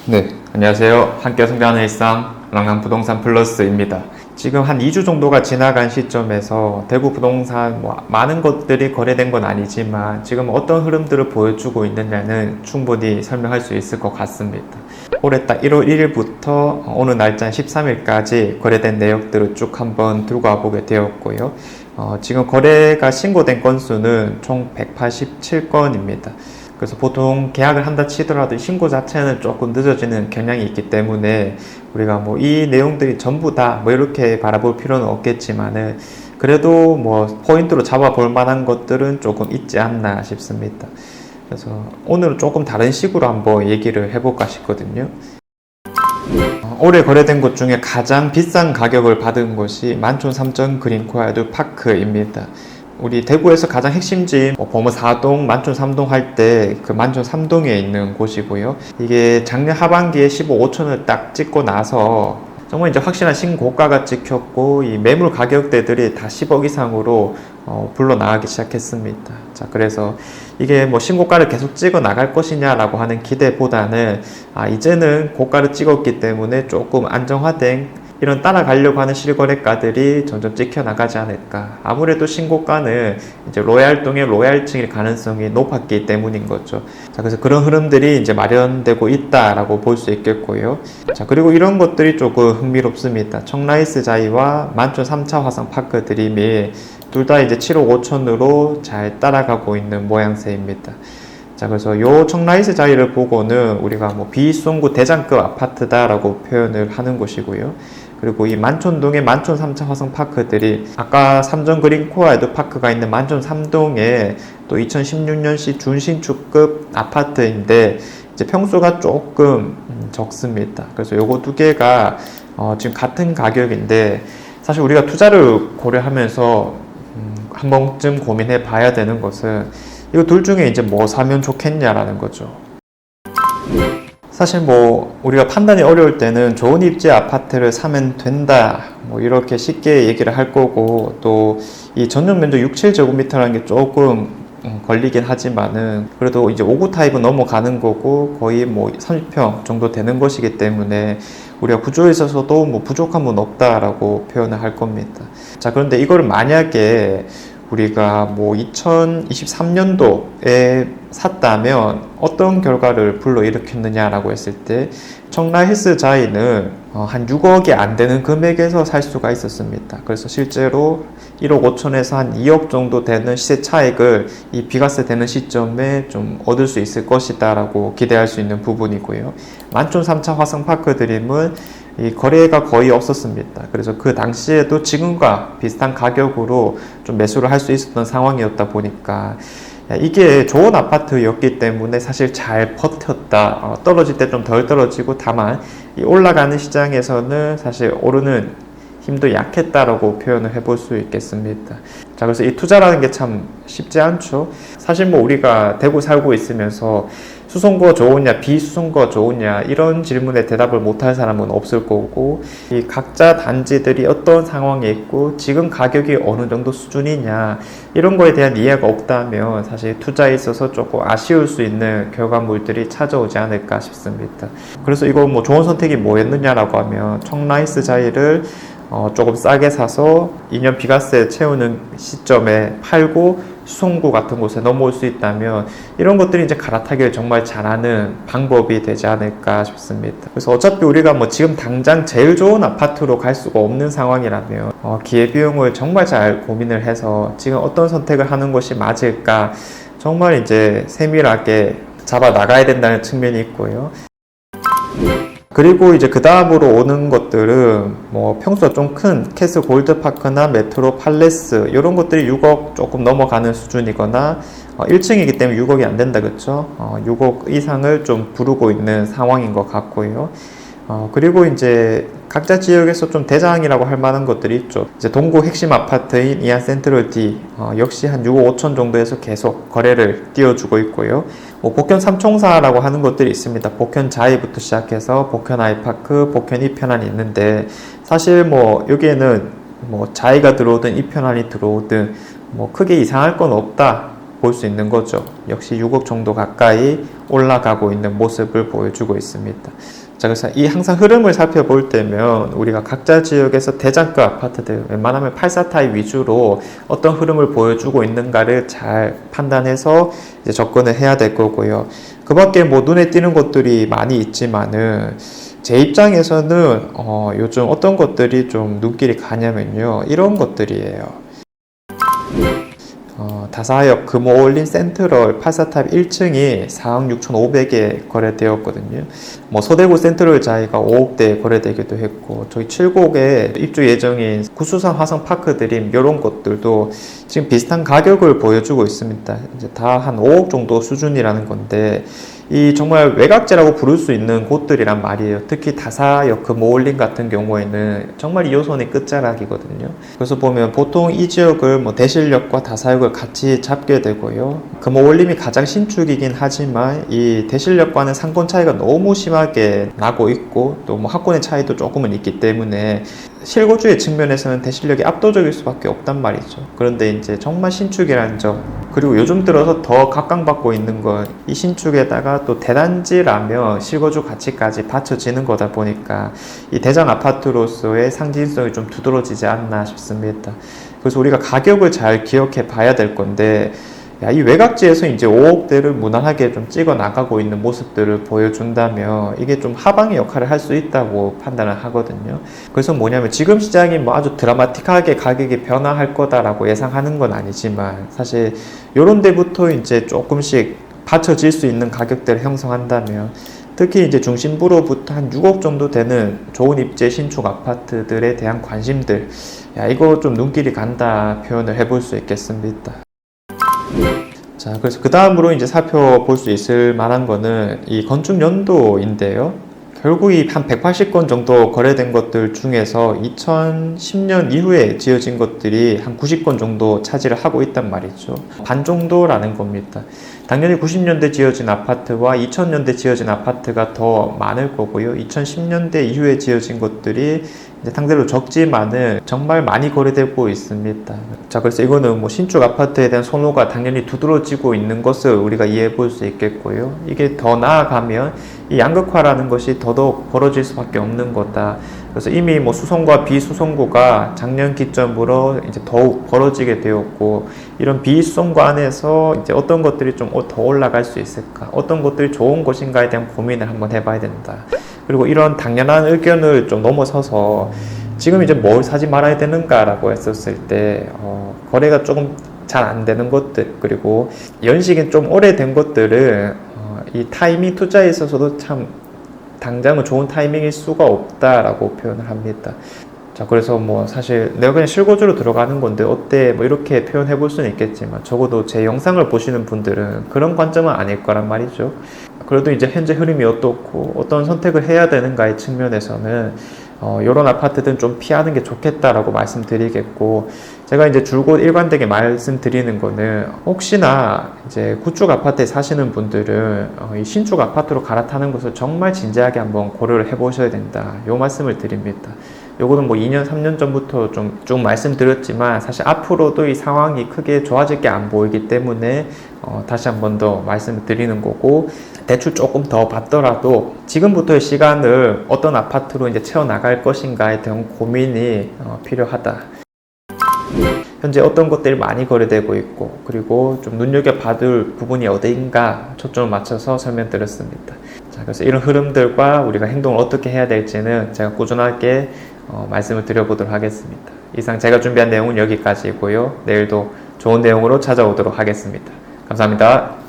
네, 안녕하세요. 함께 성장하는 일상 랑랑부동산 플러스입니다. 지금 한 2주 정도가 지나간 시점에서 대구 부동산 많은 것들이 거래된 건 아니지만 지금 어떤 흐름들을 보여주고 있느냐는 충분히 설명할 수 있을 것 같습니다. 올해 딱 1월 1일부터 오늘 날짜 13일까지 거래된 내역들을 쭉 한번 들고 와보게 되었고요. 지금 거래가 신고된 건수는 총 187건입니다. 그래서 보통 계약을 한다 치더라도 신고 자체는 조금 늦어지는 경향이 있기 때문에 우리가 이 내용들이 전부 다 이렇게 바라볼 필요는 없겠지만은 그래도 포인트로 잡아볼 만한 것들은 조금 있지 않나 싶습니다. 그래서 오늘은 조금 다른 식으로 한번 얘기를 해볼까 싶거든요. 올해 거래된 것 중에 가장 비싼 가격을 받은 곳이 만촌 3정 그린코야드 파크입니다. 우리 대구에서 가장 핵심지인 범어 4동, 만촌 3동 할 때 그 만촌 3동에 있는 곳이고요. 이게 작년 하반기에 15억 5천을 딱 찍고 나서 정말 이제 확실한 신고가가 찍혔고 이 매물 가격대들이 다 10억 이상으로 불러 나가기 시작했습니다. 자, 그래서 이게 신고가를 계속 찍어 나갈 것이냐라고 하는 기대보다는 이제는 고가를 찍었기 때문에 조금 안정화된 이런 따라가려고 하는 실거래가들이 점점 찍혀나가지 않을까. 아무래도 신고가는 이제 로얄동의 로얄층일 가능성이 높았기 때문인 거죠. 자, 그래서 그런 흐름들이 이제 마련되고 있다라고 볼 수 있겠고요. 자, 그리고 이런 것들이 조금 흥미롭습니다. 청라이스 자이와 만촌 3차 화성 파크 드림이 둘 다 이제 7억 5천으로 잘 따라가고 있는 모양새입니다. 자, 그래서 요 청라이스 자이를 보고는 우리가 비송구 대장급 아파트다라고 표현을 하는 곳이고요. 그리고 이 만촌동의 만촌 3차 화성 파크들이 아까 삼정 그린코야드 파크가 있는 만촌 3동에 또 2016년식 준신축급 아파트인데 이제 평수가 조금 적습니다. 그래서 요거 두 개가 지금 같은 가격인데 사실 우리가 투자를 고려하면서 한 번쯤 고민해 봐야 되는 것은 이거 둘 중에 이제 사면 좋겠냐라는 거죠. 사실 우리가 판단이 어려울 때는 좋은 입지 아파트를 사면 된다 이렇게 쉽게 얘기를 할 거고 또 이 전용 면적 6, 7제곱미터라는 게 조금 걸리긴 하지만은 그래도 이제 5구 타입은 넘어가는 거고 거의 30평 정도 되는 것이기 때문에 우리가 구조에 있어서도 부족함은 없다라고 표현을 할 겁니다. 자, 그런데 이거를 만약에 우리가 2023년도에 샀다면 어떤 결과를 불러일으켰느냐라고 했을 때 청라힐스 자이는 한 6억이 안 되는 금액에서 살 수가 있었습니다. 그래서 실제로 1억 5천에서 한 2억 정도 되는 시세 차익을 이 비과세 되는 시점에 좀 얻을 수 있을 것이다 라고 기대할 수 있는 부분이고요. 만촌 3차 화성파크 드림은 이 거래가 거의 없었습니다. 그래서 그 당시에도 지금과 비슷한 가격으로 좀 매수를 할 수 있었던 상황이었다 보니까 이게 좋은 아파트였기 때문에 사실 잘 버텼다. 떨어질 때 좀 덜 떨어지고 다만 이 올라가는 시장에서는 사실 오르는 힘도 약했다라고 표현을 해볼 수 있겠습니다. 자, 그래서 이 투자라는 게 참 쉽지 않죠. 사실 우리가 대구 살고 있으면서 수송구가 좋으냐 비수송구가 좋으냐 이런 질문에 대답을 못할 사람은 없을 거고 이 각자 단지들이 어떤 상황에 있고 지금 가격이 어느 정도 수준이냐 이런 거에 대한 이해가 없다면 사실 투자에 있어서 조금 아쉬울 수 있는 결과물들이 찾아오지 않을까 싶습니다. 그래서 이거 좋은 선택이 뭐였느냐라고 하면 청라이스 자이를 조금 싸게 사서 2년 비과세 채우는 시점에 팔고 수송구 같은 곳에 넘어올 수 있다면 이런 것들이 이제 갈아타기를 정말 잘하는 방법이 되지 않을까 싶습니다. 그래서 어차피 우리가 지금 당장 제일 좋은 아파트로 갈 수가 없는 상황이라면 기회비용을 정말 잘 고민을 해서 지금 어떤 선택을 하는 것이 맞을까 정말 이제 세밀하게 잡아 나가야 된다는 측면이 있고요. 그리고 이제 그 다음으로 오는 것들은 평수가 좀 큰 캐슬 골드파크나 메트로 팔레스 이런 것들이 6억 조금 넘어가는 수준이거나 1층이기 때문에 6억이 안 된다 그쵸? 6억 이상을 좀 부르고 있는 상황인 것 같고요. 그리고 이제 각자 지역에서 좀 대장이라고 할 만한 것들이 있죠. 이제 동구 핵심 아파트인 이안 센트럴 D 역시 한 6억 5천 정도에서 계속 거래를 띄워주고 있고요. 복현 삼총사라고 하는 것들이 있습니다. 복현 자이부터 시작해서 복현 아이파크, 복현 이편안이 있는데 사실 여기에는 자이가 들어오든 이편안이 들어오든 크게 이상할 건 없다. 볼 수 있는 거죠. 역시 6억 정도 가까이 올라가고 있는 모습을 보여주고 있습니다. 자, 그래서 이 항상 흐름을 살펴볼 때면 우리가 각자 지역에서 대장급 아파트들, 웬만하면 84 타입 위주로 어떤 흐름을 보여주고 있는가를 잘 판단해서 이제 접근을 해야 될 거고요. 그 밖에 뭐 눈에 띄는 것들이 많이 있지만은 제 입장에서는 요즘 어떤 것들이 좀 눈길이 가냐면요, 이런 것들이에요. 다사역 금호올린 센트럴 84타입 1층이 4억 6,500에 거래되었거든요. 뭐 서대구 센트럴 자이가 5억대에 거래되기도 했고, 저희 7곡에 입주 예정인 구수산 화성파크 드림 이런 것들도 지금 비슷한 가격을 보여주고 있습니다. 이제 다 한 5억 정도 수준이라는 건데, 이 정말 외곽지라고 부를 수 있는 곳들이란 말이에요. 특히 다사역 금호올린 같은 경우에는 정말 2호선이 끝자락이거든요. 그래서 보면 보통 이 지역을 뭐 대실역과 다사역을 같이 잡게 되고요. 금호올림이 가장 신축이긴 하지만 이 대실역과는 상권 차이가 너무 심하게 나고 있고, 또 뭐 학군의 차이도 조금은 있기 때문에 실거주의 측면에서는 대실역이 압도적일 수밖에 없단 말이죠. 그런데 이제 정말 신축이라는 점, 그리고 요즘 들어서 더 각광받고 있는 건 이 신축에다가 또 대단지라며 실거주 가치까지 받쳐지는 거다 보니까 이 대장 아파트로서의 상징성이 좀 두드러지지 않나 싶습니다. 그래서 우리가 가격을 잘 기억해 봐야 될 건데, 이 외곽지에서 이제 5억대를 무난하게 좀 찍어 나가고 있는 모습들을 보여준다면 이게 좀 하방의 역할을 할 수 있다고 판단을 하거든요. 그래서 뭐냐면 지금 시장이 뭐 아주 드라마틱하게 가격이 변화할 거다라고 예상하는 건 아니지만, 사실 요런 데부터 이제 조금씩 받쳐질 수 있는 가격대를 형성한다면, 특히 이제 중심부로부터 한 6억 정도 되는 좋은 입지 신축 아파트들에 대한 관심들, 이거 좀 눈길이 간다 표현을 해볼 수 있겠습니다. 자, 그래서 그 다음으로 이제 살펴볼 수 있을 만한 거는 이 건축 연도인데요. 결국 이 한 180건 정도 거래된 것들 중에서 2010년 이후에 지어진 것들이 한 90건 정도 차지를 하고 있단 말이죠. 반 정도라는 겁니다. 당연히 90년대 지어진 아파트와 2000년대 지어진 아파트가 더 많을 거고요. 2010년대 이후에 지어진 것들이 이제 상대로 적지만은 정말 많이 거래되고 있습니다. 자, 그래서 이거는 뭐 신축 아파트에 대한 선호가 당연히 두드러지고 있는 것을 우리가 이해해 볼 수 있겠고요. 이게 더 나아가면 이 양극화라는 것이 더더욱 벌어질 수밖에 없는 거다. 그래서 이미 뭐 수성과 비수성구가 작년 기점으로 이제 더욱 벌어지게 되었고, 이런 비수성구 안에서 이제 어떤 것들이 좀 더 올라갈 수 있을까, 어떤 것들이 좋은 것인가에 대한 고민을 한번 해봐야 된다. 그리고 이런 당연한 의견을 좀 넘어서서 지금 이제 뭘 사지 말아야 되는가라고 했었을 때 거래가 조금 잘 안 되는 것들, 그리고 연식이 좀 오래된 것들은 이 타이밍 투자에 있어서도 참 당장은 좋은 타이밍일 수가 없다라고 표현을 합니다. 자, 그래서 뭐 사실 내가 그냥 실거주로 들어가는 건데 어때, 뭐 이렇게 표현해 볼 수는 있겠지만, 적어도 제 영상을 보시는 분들은 그런 관점은 아닐 거란 말이죠. 그래도 이제 현재 흐름이 어떻고 어떤 선택을 해야 되는가의 측면에서는 이런 아파트들은 좀 피하는 게 좋겠다라고 말씀드리겠고, 제가 이제 줄곧 일관되게 말씀드리는 거는, 혹시나 이제 구축 아파트에 사시는 분들은 이 신축 아파트로 갈아타는 것을 정말 진지하게 한번 고려를 해보셔야 된다, 요 말씀을 드립니다. 요거는 뭐 2년, 3년 전부터 좀 말씀드렸지만, 사실 앞으로도 이 상황이 크게 좋아질 게 안 보이기 때문에 다시 한 번 더 말씀을 드리는 거고, 대출 조금 더 받더라도 지금부터의 시간을 어떤 아파트로 이제 채워나갈 것인가에 대한 고민이 필요하다. 현재 어떤 것들이 많이 거래되고 있고, 그리고 좀 눈여겨봐둘 부분이 어디인가 초점을 맞춰서 설명드렸습니다. 자, 그래서 이런 흐름들과 우리가 행동을 어떻게 해야 될지는 제가 꾸준하게 말씀을 드려보도록 하겠습니다. 이상 제가 준비한 내용은 여기까지고요. 내일도 좋은 내용으로 찾아오도록 하겠습니다. 감사합니다.